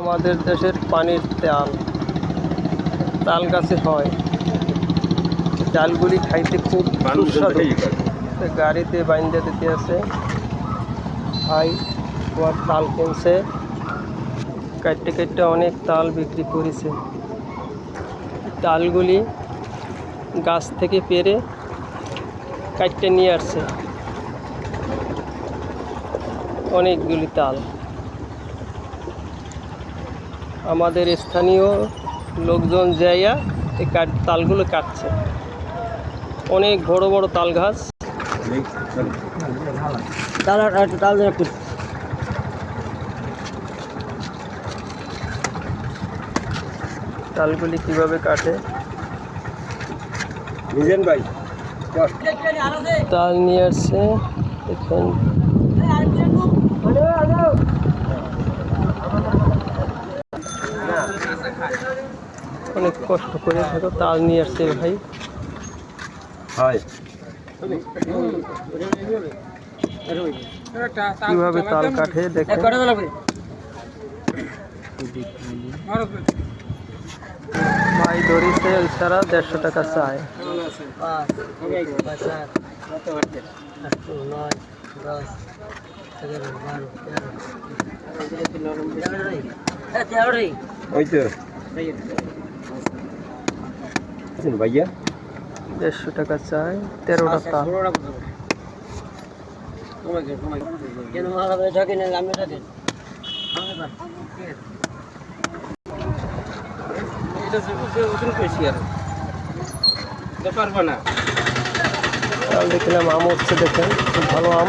আমাদের দেশের পানির তাল গাছে হয়। তালগুলি খাইতে খুব সুস্বাদু। গাড়িতে বাইন্দা দিতে আছে ভাই, তোমার তাল কিনছে, কাটতে কাটতে অনেক তাল বিক্রি করেছে। তালগুলি গাছ থেকে পেরে কাটতে নিয়ে আসছে অনেকগুলি তাল। আমাদের স্থানীয় লোকজন যাইয়া এই তালগুলো কাটছে। অনেক বড় বড় তাল গাছ। তালগুলি কিভাবে কাটে ভাই, তাল নিয়ে আসছে এখান। অনেক কষ্ট করে হয়তো তাল নিয়ে আসছে ভাই। কিভাবে তাল কাটে দেখেন। ভাই ধরিছে ইশারা 150 টাকা চায়। ভাইয়া 150 টাকা চাই, 13টা তাল। তাল দেখলাম আম হচ্ছে, দেখেন খুব ভালো আম।